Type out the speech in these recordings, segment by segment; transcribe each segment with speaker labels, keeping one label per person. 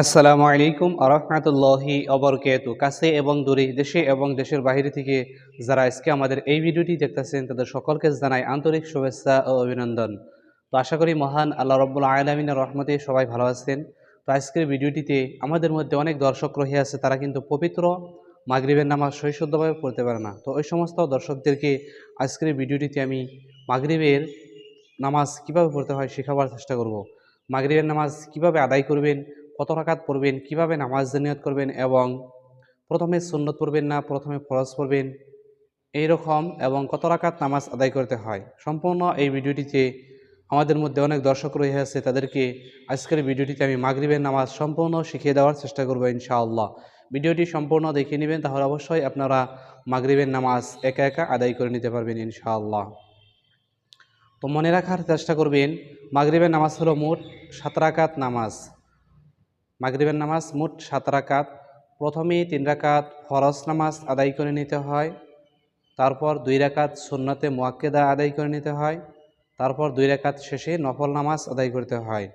Speaker 1: আসসালামু আলাইকুম আরহামতুল্লাহি অবরকাতু। কাছে এবং দূরে, দেশে এবং দেশের বাইরে থেকে যারা আজকে আমাদের এই ভিডিওটি দেখতেছেন তাদের সকলকে জানাই আন্তরিক শুভেচ্ছা ও অভিনন্দন। তো আশা করি মহান আল্লাহ রব্বুল আলামিনের রহমতে সবাই ভালো আছেন। তো আজকের ভিডিওটিতে আমাদের মধ্যে অনেক দর্শক রয়ে আছে, তারা কিন্তু পবিত্র মাগরিবের নামাজ সহিশুদ্ধভাবে পড়তে পারে না। তো ওই সমস্ত দর্শকদেরকে আজকের ভিডিওটিতে আমি মাগরিবের নামাজ কিভাবে পড়তে হয় শেখাবার চেষ্টা করব। মাগরিবের নামাজ কিভাবে আদায় করবেন, কত রাকাত পড়বেন, কিভাবে নামাজ নিয়ত করবেন এবং প্রথমে সুন্নত পড়বেন না প্রথমে ফরজ পড়বেন এইরকম, এবং কত রাকাত নামাজ আদায় করতে হয়, সম্পূর্ণ এই ভিডিওটিতে আমাদের মধ্যে অনেক দর্শক রয়ে আছে, তাদেরকে আজকের ভিডিওটিতে আমি মাগরিবের নামাজ সম্পূর্ণ শিখিয়ে দেওয়ার চেষ্টা করবো ইনশাআল্লাহ। ভিডিওটি সম্পূর্ণ দেখে নেবেন, তাহলে অবশ্যই আপনারা মাগরিবের নামাজ একা একা আদায় করে নিতে পারবেন ইনশাআল্লাহ। তো মনে রাখার চেষ্টা করবেন, মাগরিবের নামাজ হলো মোট 7 রাকাত নামাজ। মাগরিবের নামাজ মোট 7 রাকাত। প্রথমে 3 রাকাত ফরজ নামাজ আদায় করে নিতে হয়, তারপর 2 রাকাত সুন্নতে মুআক্কেদা আদায় করে নিতে হয়, তারপর 2 রাকাত শেষে নফল নামাজ আদায় করতে হয়।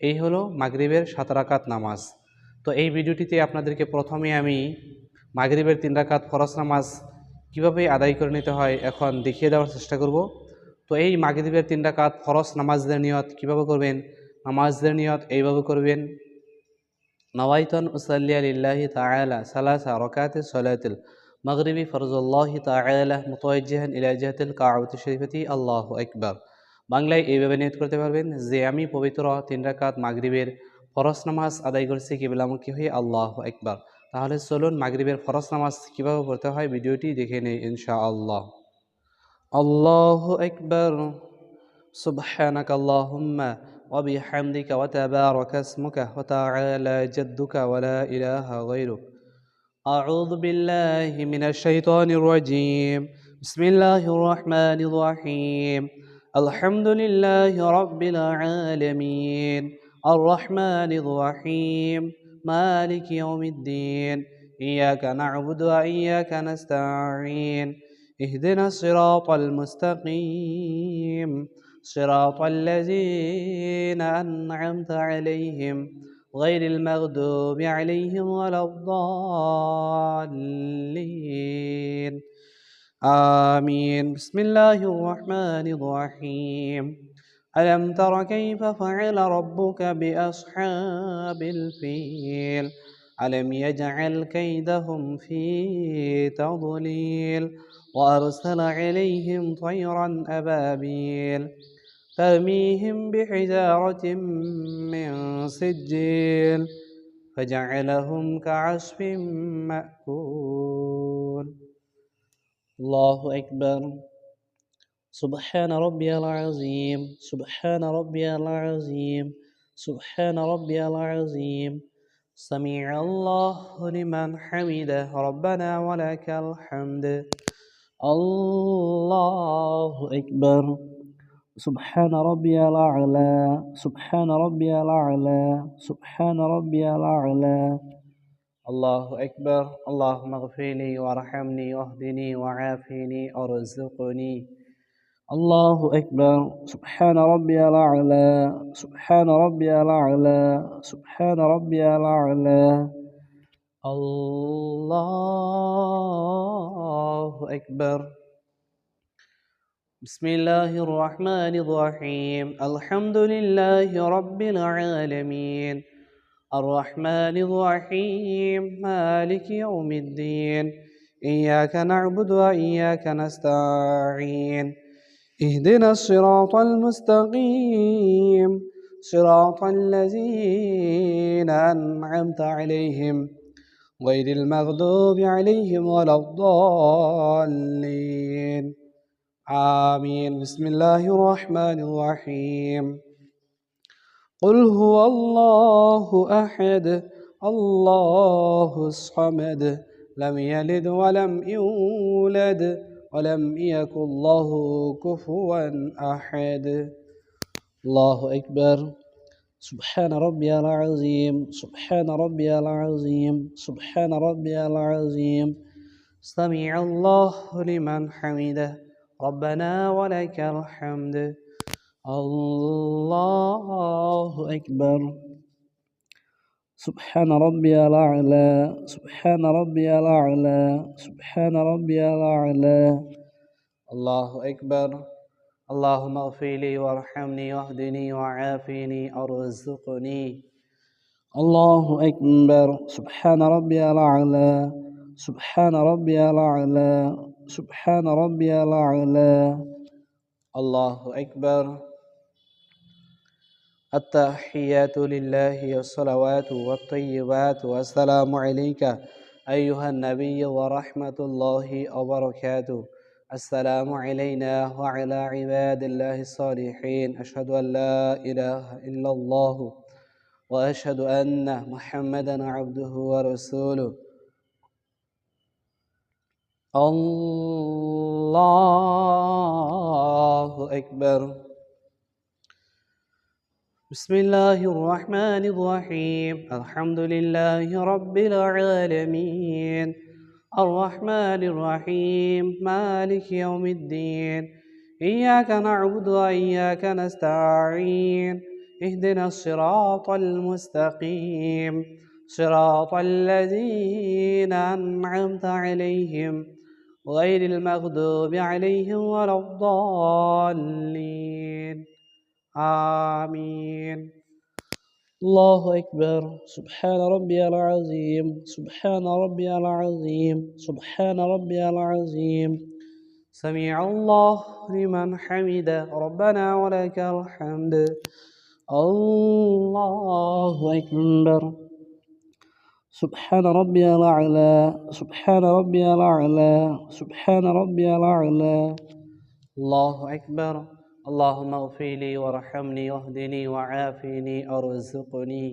Speaker 1: এই হলো মাগরিবের 7 রাকাত নামাজ। তো এই ভিডিওটিতে আপনাদেরকে প্রথমে আমি মাগরিবের 3 রাকাত ফরজ নামাজ কীভাবে আদায় করে নিতে হয় এখন দেখিয়ে দেওয়ার চেষ্টা করব। তো এই মাগরিবের 3 রাকাত ফরজ নামাজের নিয়ত কীভাবে করবেন, নামাজের নিয়ত এইভাবে করবেন: নওয়াইতুন উসাল্লিয়া লিল্লাহি তাআলা সালাসা রাকাতিস সালাতিল মাগরিবি ফরজুল্লাহি তাআলা মুতাওয়াজ্জিহান ইলা জিহাতিল কাবাতি শরীফাতি আল্লাহু আকবার। বাংলায় এইভাবে নিয়ত করতে পারবেন যে আমি পবিত্র 3 রাকাত মাগরিবের ফরজ নামাজ আদায় করছি কিবলামুখী হয়ে আল্লাহু আকবার। তাহলে চলুন মাগরিবের ফরজ নামাজ কীভাবে পড়তে হয় ভিডিওটি দেখে নেই ইনশাআল্লাহ। আল্লাহু আকবার। سبحانك اللهم وبحمدك وتبارك اسمك وتعالى جدك ولا إله غيرك. أعوذ بالله من الشيطان الرجيم. بسم الله الرحمن الرحيم. الحمد لله رب العالمين الرحمن الرحيم مالك يوم الدين. إياك نعبد وإياك نستعين. اهدنا الصراط المستقيم صراط الذين أنعمت عليهم غير المغضوب عليهم ولا الضالين آمين. بسم الله الرحمن الرحيم. ألم تر كيف فعل ربك بأصحاب الفيل ألم يجعل كيدهم في تضليل وأرسل عليهم طيرا أبابيل ترميهم بحجارة من سجيل فجعلهم كعصف مأكول. الله أكبر. سبحان ربي العظيم سبحان ربي العظيم سبحان ربي العظيم. سمع الله لمن حمده ربنا ولك الحمد. الله أكبر. سبحان ربي الأعلى سبحان ربي الأعلى سبحان ربي الأعلى. الله أكبر. اللهم اغفر لي وارحمني واهدني وعافني وارزقني. الله أكبر. سبحان ربي الأعلى سبحان ربي الأعلى سبحان ربي الأعلى. الله أكبر. بسم الله الرحمن الرحيم. الحمد لله رب العالمين الرحمن الرحيم مالك يوم الدين. إياك نعبد وإياك نستعين. اهدنا الصراط المستقيم صراط الذين أنعمت عليهم غير المغضوب عليهم ولا الضالين آمين. بسم الله الرحمن الرحيم. قل هو الله أحد الله الصمد لم يلد ولم يولد ولم يكن له كفوا أحد. الله أكبر. سبحان ربي العظيم سبحان ربي العظيم سبحان ربي العظيم. سمع الله لمن حمده ربنا ولك الحمد. الله أكبر.
Speaker 2: سبحان ربي الأعلى سبحان ربي الأعلى سبحان ربي الأعلى.
Speaker 1: الله أكبر. اللهم اغفر لي وارحمني واهدني وعافني ارزقني.
Speaker 2: الله أكبر. سبحان ربي الأعلى سبحان ربي الأعلى سبحان ربي الأعلى.
Speaker 1: الله أكبر. التحيات لله والصلوات والطيبات والسلام عليك أيها النبي ورحمة الله وبركاته. السلام علينا وعلى عباد الله الصالحين. أشهد أن لا إله إلا الله وأشهد أن محمدا عبده ورسوله. الله أكبر. بسم الله الرحمن الرحيم. الحمد لله رب العالمين الرحمن الرحيم مالك يوم الدين. إياك نعبد وإياك نستعين. اهدنا الصراط المستقيم صراط الذين أنعمت عليهم غير المغضوب عليهم ولا الضالين. آمين.
Speaker 2: الله أكبر. سبحان ربي العظيم سبحان ربي العظيم سبحان ربي العظيم.
Speaker 1: سمع الله لمن حمده ربنا ولك الحمد.
Speaker 2: الله أكبر. سبحان ربي الأعلى سبحان ربي الأعلى سبحان ربي الأعلى.
Speaker 1: الله أكبر. اللهم اغفر لي وارحمني واهدني وعافني ارزقني.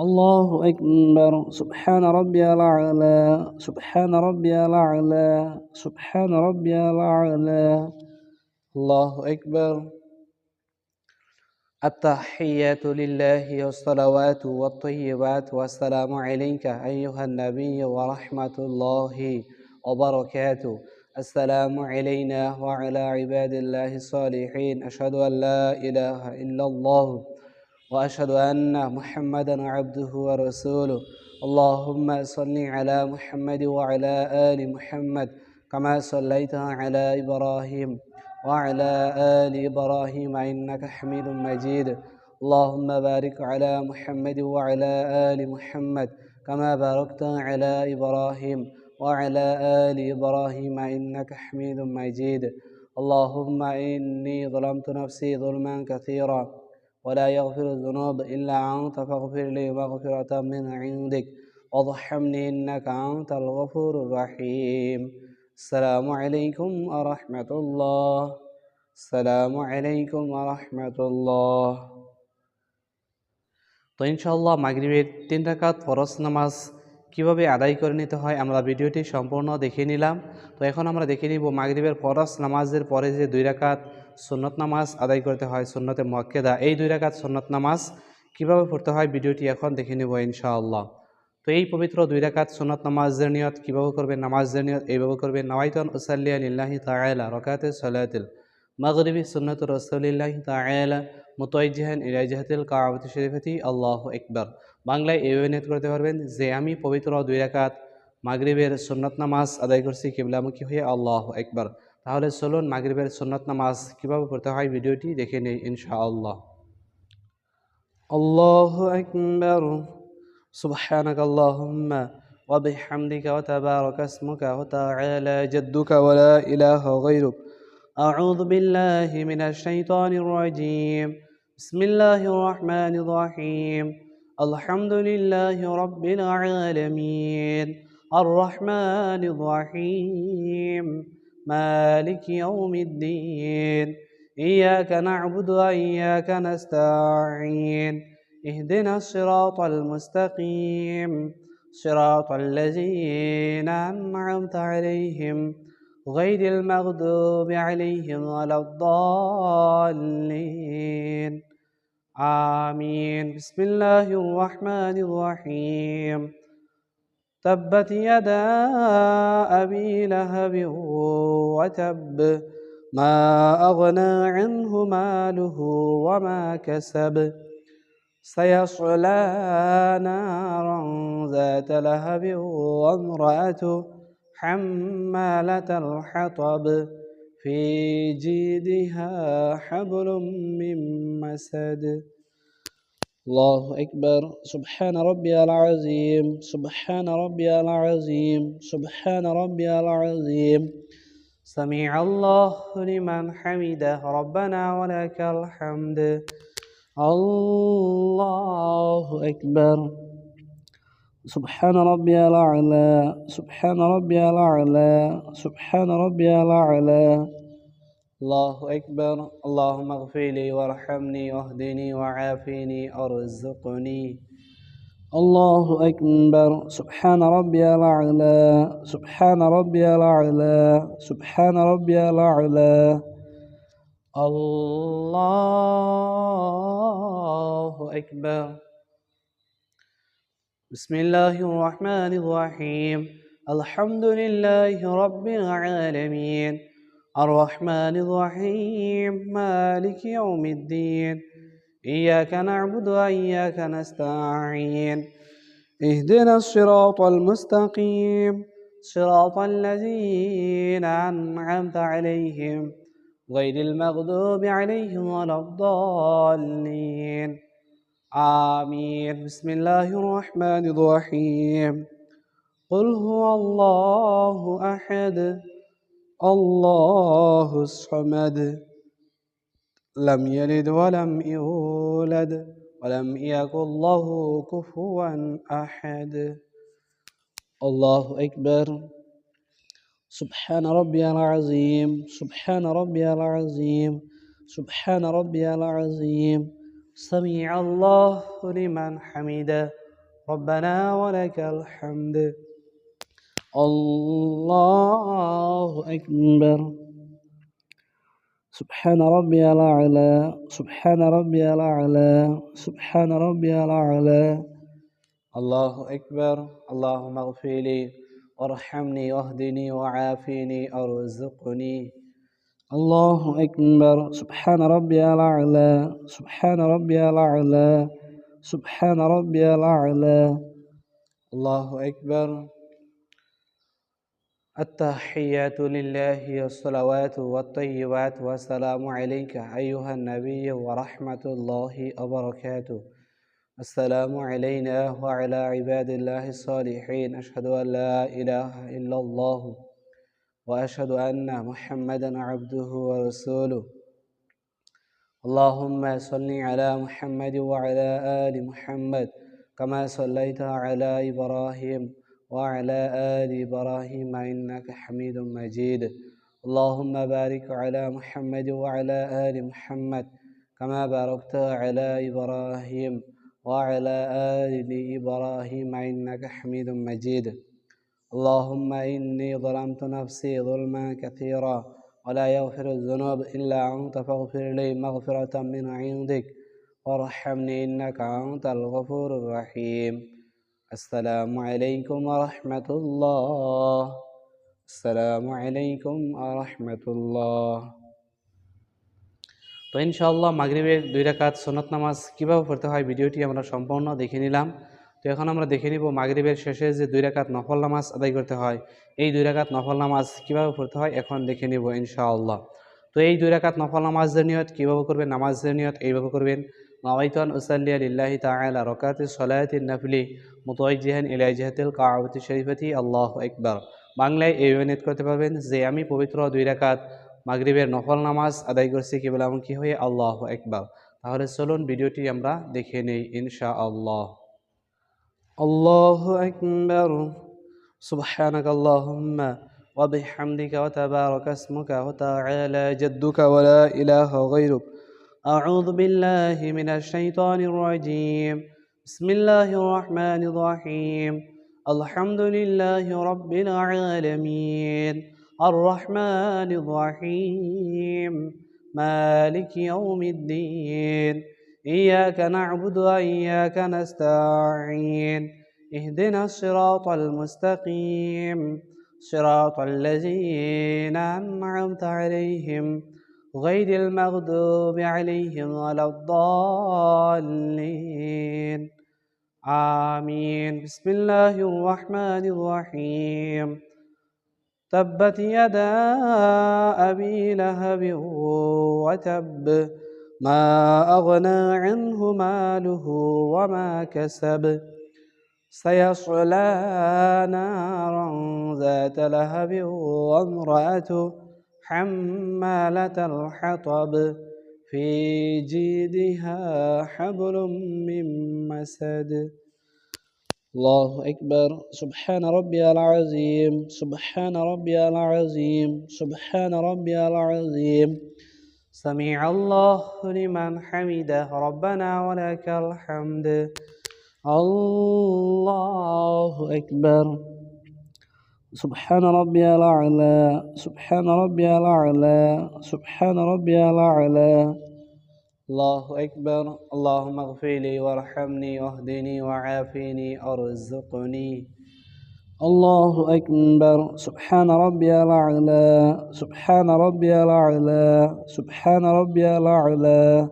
Speaker 2: الله أكبر. سبحان ربي الأعلى سبحان ربي الأعلى سبحان ربي الأعلى.
Speaker 1: الله أكبر. التحيات لله والصلوات والطيبات والسلام عليك أيها النبي ورحمة الله وبركاته. السلام علينا وعلى عباد الله الصالحين. أشهد أن لا إله إلا الله وأشهد أن محمدا عبده ورسوله. اللهم صل على محمد وعلى آل محمد كما صليت على إبراهيم وعلى آل إبراهيم إنك حميد مجيد. اللهم بارك على محمد وعلى آل محمد كما باركت على إبراهيم وعلى آل إبراهيم إنك حميد مجيد. اللهم إني ظلمت نفسي ظلما كثيرا ولا يغفر الذنوب إلا أنت فاغفر لي مغفرة من عندك وارحمني إنك أنت الغفور الرحيم. السلام عليكم ورحمة الله. السلام عليكم ورحمة الله. তো ইনশাআল্লাহ মাগরিবের 3 রাকাত ফরজ নামাজ কিভাবে আদায় করে নিতে হয় আমরা ভিডিওটি সম্পূর্ণ দেখে নিলাম। তো এখন আমরা দেখে নিব মাগরিবের ফরজ নামাজের পরে যে 2 রাকাত সুন্নত নামাজ আদায় করতে হয় সুন্নতে মুআক্কাদা, এই 2 রাকাত সুন্নত নামাজ কিভাবে পড়তে হয় ভিডিওটি এখন দেখে নিব ইনশাআল্লাহ। তো এই পবিত্র 2 রাকাত সুন্নত নামাজের নিয়ত কিভাবে করবেন, নামাজের নিয়ত এইভাবে করবেন। নাওয়াইতু আন উসাল্লি লিল্লাহি তাআলা রাকাতে সালাতিল মাগরিবি সুন্নাতু রাসূলিল্লাহি তাআলা মুতাওয়াজ্জিহান ইলা জিহাতিল কাবাতি শরীফাতি আল্লাহু আকবার। বাংলায় এইভাবে নিয়ত করতে পারবেন যে আমি পবিত্র 2 রাকাত মাগরিবের সুন্নত নামাজ আদায় করছি কিবলামুখী হয়ে আল্লাহু আকবার। তাহলে চলুন মাগরিবের সুন্নত নামাজ কিভাবে পড়তে হয় ভিডিওটি দেখে নেই ইনশাআল্লাহ। আল্লাহু আকবার। সুবহানাক আল্লাহুম্মা ওয়া বিহামদিকা ওয়া তাবারাকা ইসমুকা ওয়া তাআলা জাদ্দুকা ওয়া লা ইলাহা গায়রুক। أعوذ بالله من الشيطان الرجيم. بسم الله الرحمن الرحيم. الحمد لله رب العالمين الرحمن الرحيم مالك يوم الدين. إياك نعبد وإياك نستعين. اهدنا الصراط المستقيم صراط الذين أنعمت عليهم غير المغضوب عليهم ولا الضالين. آمين. بسم الله الرحمن الرحيم. تبت يدا أبي لهب وتب ما أغنى عنه ماله وما كسب سيصلى نارا ذات لهب وامرأته حمالة الحطب في جيدها حبل من مسد. الله أكبر. سبحان ربي العظيم، سبحان ربي العظيم، سبحان ربي العظيم. سمع الله لمن حمده ربنا ولك الحمد. الله أكبر. سبحان ربي الأعلى، سبحان ربي الأعلى، سبحان ربي الأعلى. الله أكبر. اللهم اغفر لي وارحمني واهدني وعافني ارزقني. الله أكبر. سبحان ربي الأعلى، سبحان ربي الأعلى، سبحان ربي الأعلى. الله أكبر. بسم الله الرحمن الرحيم. الحمد لله رب العالمين الرحمن الرحيم مالك يوم الدين إياك نعبد وإياك نستعين اهدنا الصراط المستقيم صراط الذين أنعمت عليهم غير المغضوب عليهم ولا الضالين آمين. بسم الله الرحمن الرحيم. قل هو الله أحد الله الصمد لم يلد ولم يولد ولم يكن له كفوا أحد. الله أكبر. سبحان ربي العظيم، سبحان ربي العظيم، سبحان ربي العظيم. سمع الله لمن حمده ربنا ولك الحمد. الله أكبر. سبحان ربي الأعلى، سبحان ربي الأعلى، سبحان ربي الأعلى. الله أكبر. اللهم اغفر لي وارحمني واهدني وعافني ارزقني. الله أكبر. سبحان ربي الأعلى، سبحان ربي الأعلى، سبحان ربي الأعلى. الله أكبر. التحيات لله والصلوات والطيبات والسلام عليك أيها النبي ورحمة الله وبركاته. السلام علينا وعلى عباد الله الصالحين. أشهد أن لا إله إلا الله وأشهد أن محمدا عبده ورسوله. اللهم صل على محمد وعلى آل محمد كما صليت على إبراهيم وعلى آل إبراهيم إنك حميد مجيد. اللهم بارك على محمد وعلى آل محمد كما باركت على إبراهيم وعلى آل إبراهيم إنك حميد مجيد. اللهم إني ظلمت نفسي ظلما كثيرا ولا يغفر الذنوب إلا أنت فاغفر لي مغفرة من عندك وارحمني إنك أنت الغفور الرحيم. السلام عليكم ورحمة الله. السلام عليكم ورحمة الله. তো ইনশাআল্লাহ মাগরিবের 2 রাকাত সুন্নাত নামাজ কিভাবে পড়তে হয় ভিডিওটি আমরা সম্পূর্ণ দেখে নিলাম। তো এখন আমরা দেখে নিব মাগরিবের শেষে যে 2 রাকাত নফল নামাজ আদায় করতে হয়, এই 2 রাকাত নফল নামাজ কিভাবে পড়তে হয় এখন দেখে নিব ইনশাআল্লাহ। তো এই 2 রাকাত নফল নামাজের নিয়ত কিভাবে করবেন, নামাজের নিয়ত এইভাবে করবেন। নাওয়াইতু আন উসাল্লি লিল্লাহি তাআলা রাকাতি সালাতিন নাফলি মুতাওয়াজ্জিহান ইলা জিহাতিল কাবাতি শরীফাতি আল্লাহু আকবার। বাংলায় এইভাবে নিয়ত করতে পারবেন যে আমি পবিত্র 2 রাকাত মাগরিবের নফল নামাজ আদায় করছি কিবলামুখী হয়ে আল্লাহু আকবার। তাহলে চলুন ভিডিওটি আমরা দেখে নেই ইনশাআল্লাহ। আল্লাহু আকবার। সুবহানাক আল্লাহুম্মা ওয়া বিহামদিকা ওয়া তাবারাকা ইসমুকা ওয়া তাআলা জাদ্দুকা ওয়া লা ইলাহা গায়রুক। আউযু বিল্লাহি মিনাশ শাইতানির রাজীম। বিসমিল্লাহির রাহমানির রাহিম। আলহামদুলিল্লাহি রাব্বিল আলামিন الرحمن الرحيم مالك يوم الدين إياك نعبد وإياك نستعين اهدنا الصراط المستقيم صراط الذين أنعمت عليهم غير المغضوب عليهم ولا الضالين آمين. بسم الله الرحمن الرحيم. تبت يدا أبي لهب وتب ما أغنى عنه ماله وما كسب سيصلى نارا ذات لهب وامرأته حمالة الحطب في جيدها حبل من مسد. الله أكبر. سبحان ربي العظيم، سبحان ربي العظيم، سبحان ربي العظيم. سمع الله لمن حمده ربنا ولك الحمد. الله أكبر. سبحان ربي الأعلى، سبحان ربي الأعلى، سبحان ربي الأعلى. الله أكبر. اللهم اغفر لي وارحمني واهدني وعافني وارزقني. الله أكبر. سبحان ربي الأعلى، سبحان ربي الأعلى، سبحان ربي الأعلى.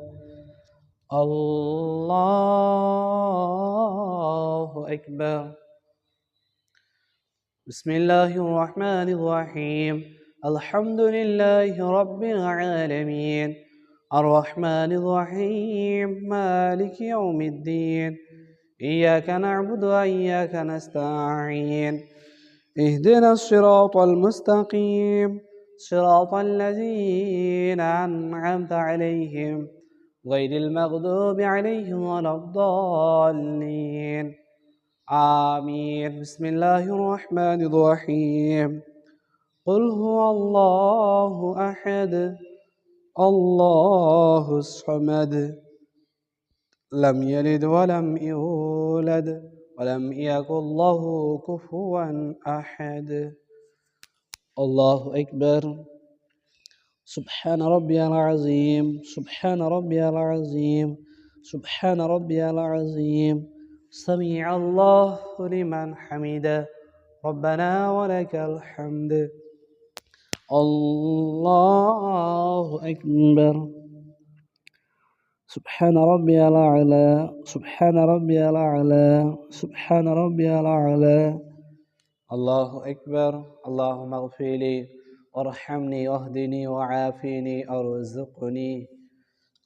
Speaker 1: الله أكبر. بسم الله الرحمن الرحيم. الحمد لله رب العالمين الرحمن الرحيم مالك يوم الدين إياك نعبد وإياك نستعين اهدنا الصراط المستقيم صراط الذين أنعمت عليهم غير المغضوب عليهم ولا الضالين آمين. بسم الله الرحمن الرحيم. قل هو الله أحد الله الصمد لم يلد ولم يولد ولم يكن له كفوا أحد. الله أكبر. سبحان ربي العظيم، سبحان ربي العظيم، سبحان ربي العظيم. سمع الله لمن حمده ربنا ولك الحمد. الله أكبر. سبحان ربي الأعلى، سبحان ربي الأعلى، سبحان ربي الأعلى. الله أكبر. اللهم اغفر لي وارحمني واهدني وعافني وارزقني.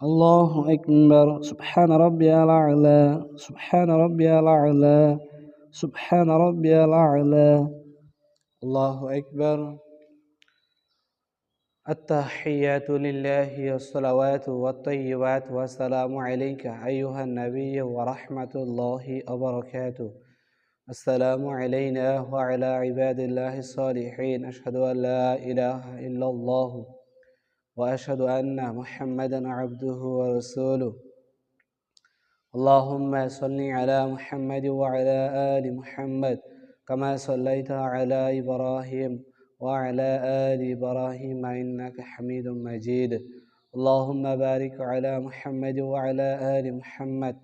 Speaker 1: الله أكبر. سبحان ربي الأعلى، سبحان ربي الأعلى، سبحان ربي الأعلى. الله أكبر. التحيات لله والصلوات والطيبات والسلام عليك أيها النبي ورحمة الله وبركاته. السلام علينا وعلى عباد الله الصالحين. أشهد أن لا إله إلا الله وأشهد أن محمدا عبده ورسوله. اللهم صل على محمد وعلى آل محمد كما صليت على إبراهيم وعلى آل إبراهيم إنك حميد مجيد. اللهم بارك على محمد وعلى آل محمد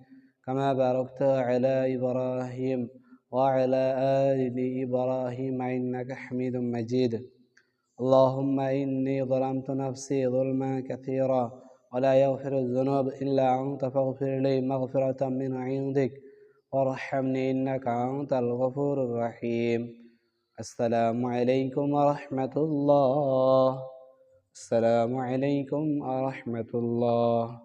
Speaker 1: كما باركت على إبراهيم وعلى آل إبراهيم إنك حميد مجيد. اللهم إني ظلمت نفسي ظلما كثيرا ولا يغفر الذنوب إلا أنت فاغفر لي مغفرة من عندك وارحمني إنك أنت الغفور الرحيم. السلام عليكم ورحمة الله. السلام عليكم ورحمة الله.